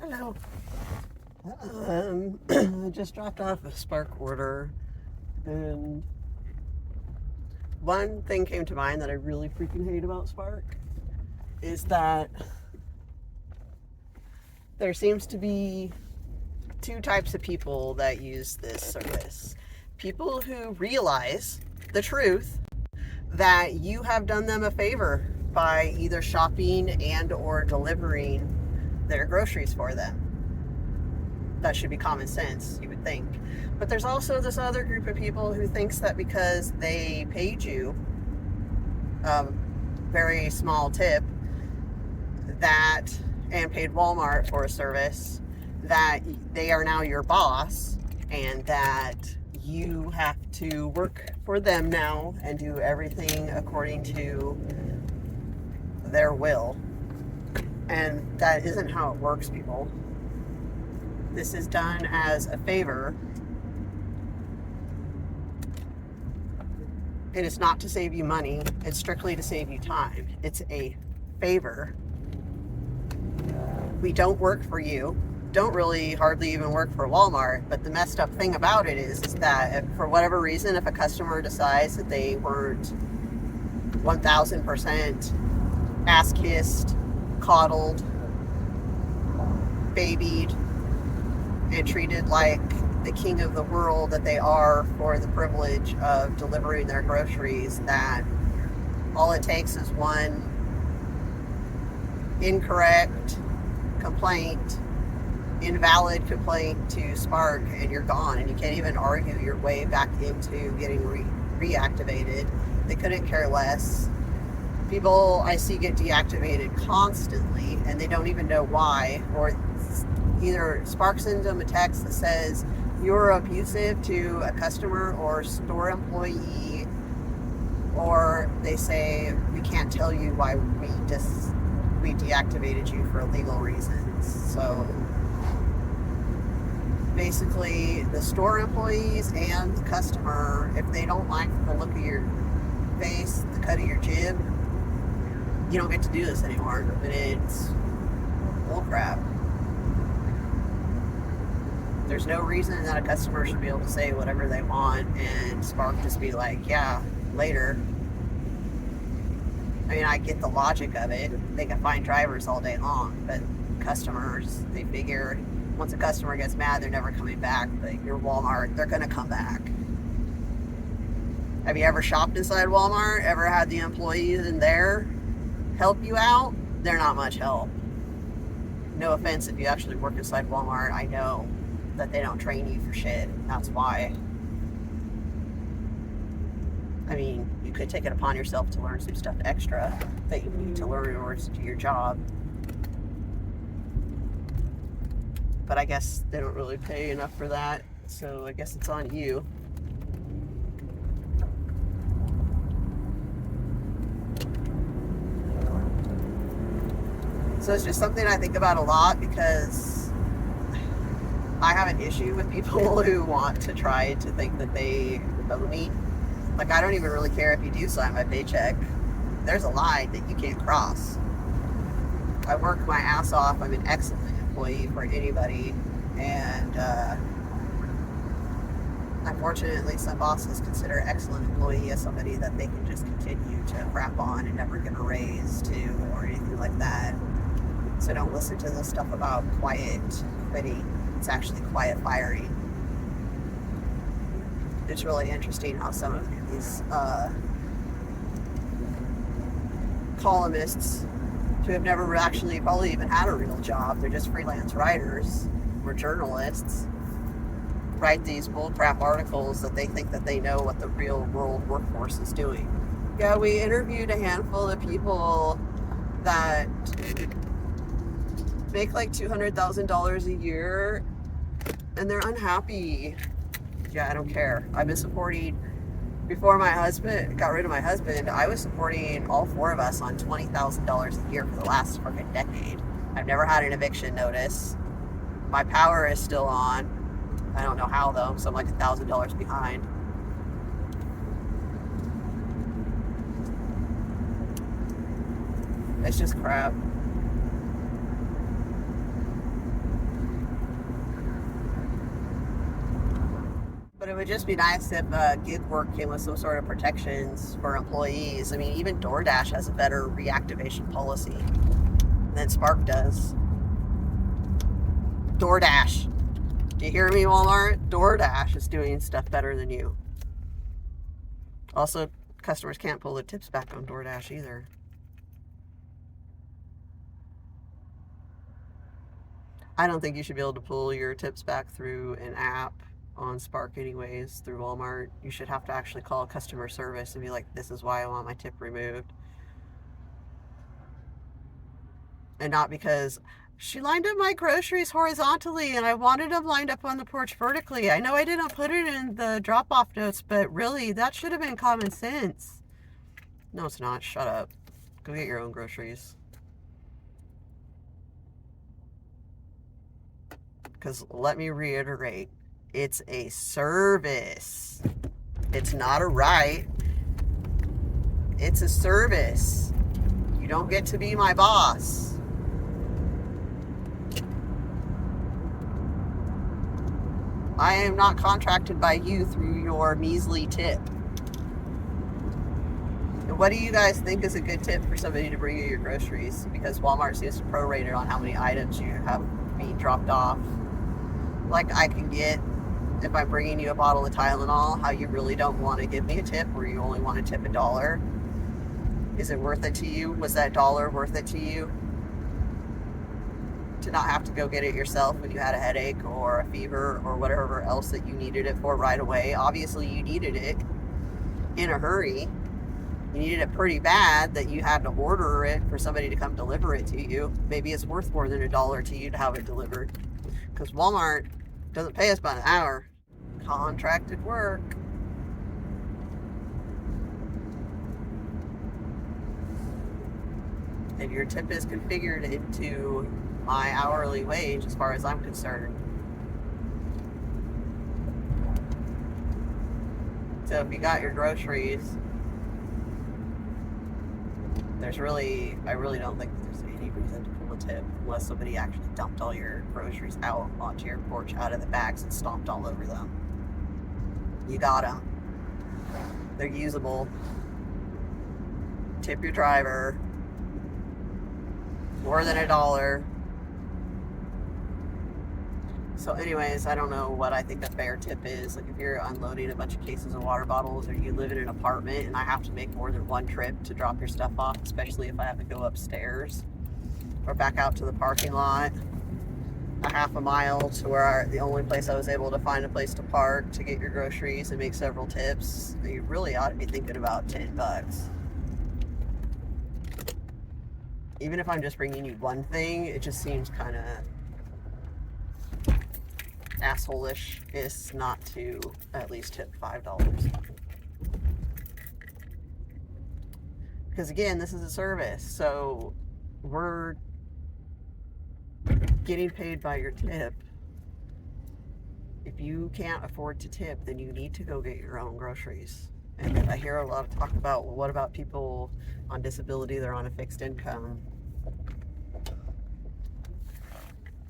Hello. I just dropped off a Spark order, and one thing came to mind that I really freaking hate about Spark is that there seems to be two types of people that use this service. People who realize the truth that you have done them a favor by either shopping and or delivering their groceries for them. That should be common sense, you would think. But there's also this other group of people who thinks that because they paid you a very small tip that and paid Walmart for a service, that they are now your boss and that you have to work for them now and do everything according to their will. And that isn't how it works, people. This is done as a favor. And it's not to save you money. It's strictly to save you time. It's a favor. We don't work for you. Don't really hardly even work for Walmart. But the messed up thing about it is that if, for whatever reason, if a customer decides that they weren't 1000% ass-kissed, coddled, babied, and treated like the king of the world that they are for the privilege of delivering their groceries, that all it takes is one incorrect complaint, invalid complaint to Spark, and you're gone, and you can't even argue your way back into getting reactivated. They couldn't care less. People I see get deactivated constantly, and they don't even know why, or either Spark sends them a text that says you're abusive to a customer or store employee, or they say we can't tell you why we deactivated you for legal reasons. So basically, the store employees and the customer, if they don't like the look of your face, the cut of your jib, you don't get to do this anymore. And it's bullcrap. There's no reason that a customer should be able to say whatever they want and Spark just be like, yeah, later. I mean, I get the logic of it. They can find drivers all day long, but customers, they figure once a customer gets mad, they're never coming back. But your Walmart, they're going to come back. Have you ever shopped inside Walmart? Ever had the employees in there help you out? They're not much help. No offense if you actually work inside Walmart. I know that they don't train you for shit. That's why. I mean, you could take it upon yourself to learn some stuff extra that you need to learn in order to do your job. But I guess they don't really pay enough for that, so I guess it's on you. So it's just something I think about a lot, because I have an issue with people who want to try to think that they owe me. Like, I don't even really care if you do sign my paycheck. There's a line that you can't cross. I work my ass off. I'm an excellent employee for anybody. And unfortunately, some bosses consider excellent employee as somebody that they can just continue to crap on and never get a raise to or anything like that. So don't listen to the stuff about quiet quitting. It's actually quiet firing. It's really interesting how some of these columnists who have never actually probably even had a real job, they're just freelance writers or journalists, write these bullcrap articles that they think that they know what the real world workforce is doing. Yeah, we interviewed a handful of people that make like $200,000 a year and they're unhappy. Yeah, I don't care. I've been supporting, before my husband got rid of my husband, I was supporting all four of us on $20,000 a year for the last fucking decade. I've never had an eviction notice. My power is still on. I don't know how though, so I'm like $1,000 behind. It's just crap. But it would just be nice if gig work came with some sort of protections for employees. I mean, even DoorDash has a better reactivation policy than Spark does. DoorDash. Do you hear me, Walmart? DoorDash is doing stuff better than you. Also, customers can't pull their tips back on DoorDash either. I don't think you should be able to pull your tips back through an app on Spark anyways, through Walmart. You should have to actually call customer service and be like, this is why I want my tip removed. And not because she lined up my groceries horizontally and I wanted them lined up on the porch vertically. I know I didn't put it in the drop-off notes, but really, that should have been common sense. No, it's not. Shut up. Go get your own groceries. Because let me reiterate, it's a service. It's not a right. It's a service. You don't get to be my boss. I am not contracted by you through your measly tip. And what do you guys think is a good tip for somebody to bring you your groceries? Because Walmart seems to prorate it on how many items you have being dropped off. Like I can get, if I'm bringing you a bottle of Tylenol, how you really don't want to give me a tip or you only want to tip $1. Is it worth it to you? Was that $1 worth it to you? To not have to go get it yourself when you had a headache or a fever or whatever else that you needed it for right away. Obviously you needed it in a hurry. You needed it pretty bad that you had to order it for somebody to come deliver it to you. Maybe it's worth more than $1 to you to have it delivered. Because Walmart doesn't pay us by an hour. Contracted work. And your tip is configured into my hourly wage as far as I'm concerned. So if you got your groceries, I really don't think that there's any reason to pull a tip unless somebody actually dumped all your groceries out onto your porch out of the bags and stomped all over them. You got them. They're usable. Tip your driver. More than $1. So anyways, I don't know what I think a fair tip is. Like if you're unloading a bunch of cases of water bottles or you live in an apartment and I have to make more than one trip to drop your stuff off, especially if I have to go upstairs or back out to the parking lot, a half a mile to where the only place I was able to find a place to park to get your groceries and make several tips, you really ought to be thinking about $10. Even if I'm just bringing you one thing, it just seems kind of asshole-ish is not to at least tip $5. Because again, this is a service, so we're getting paid by your tip. If you can't afford to tip, then you need to go get your own groceries. And I hear a lot of talk about, well, what about people on disability? They're on a fixed income.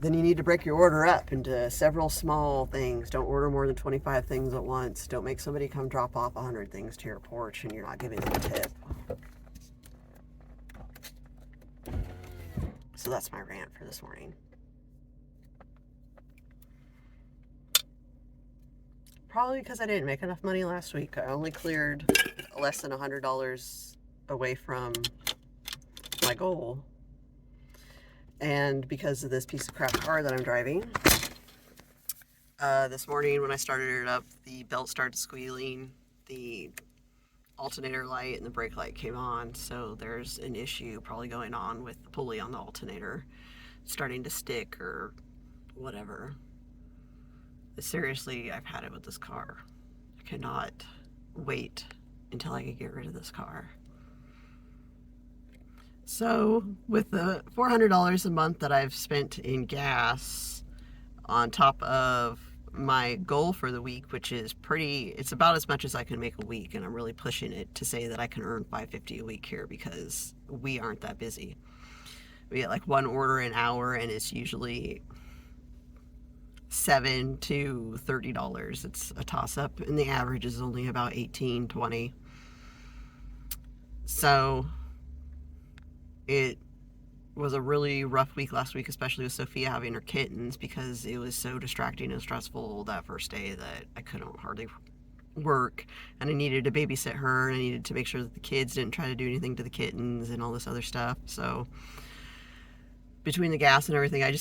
Then you need to break your order up into several small things. Don't order more than 25 things at once. Don't make somebody come drop off 100 things to your porch and you're not giving them a tip. So that's my rant for this morning. Probably because I didn't make enough money last week. I only cleared less than $100 away from my goal. And because of this piece of crap car that I'm driving, this morning when I started it up, the belt started squealing, the alternator light and the brake light came on, so there's an issue probably going on with the pulley on the alternator starting to stick or whatever. Seriously, I've had it with this car. I cannot wait until I can get rid of this car. So with the $400 a month that I've spent in gas on top of my goal for the week, which is it's about as much as I can make a week, and I'm really pushing it to say that I can earn $5.50 a week here because we aren't that busy. We get like one order an hour and it's usually $7 to $30. It's a toss-up, and the average is only about 18, 20. So it was a really rough week last week, especially with Sophia having her kittens, because it was so distracting and stressful that first day that I couldn't hardly work, and I needed to babysit her, and I needed to make sure that the kids didn't try to do anything to the kittens and all this other stuff. So between the gas and everything, I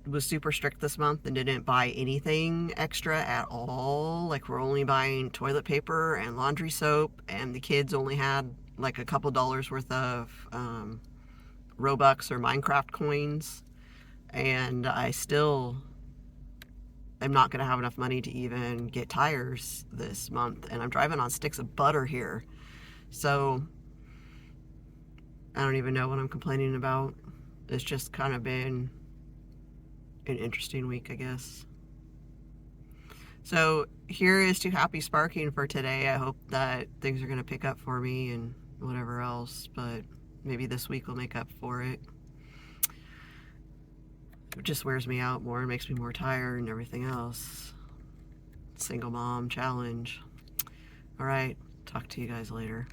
was super strict this month and didn't buy anything extra at all. Like, we're only buying toilet paper and laundry soap, and the kids only had like a couple dollars worth of Robux or Minecraft coins, and I still am not going to have enough money to even get tires this month, and I'm driving on sticks of butter here. So I don't even know what I'm complaining about. It's just kind of been an interesting week, I guess. So here is to happy sparking for today. I hope that things are going to pick up for me and whatever else, but maybe this week will make up for it. It just wears me out more and makes me more tired and everything else. Single mom challenge. All right, talk to you guys later.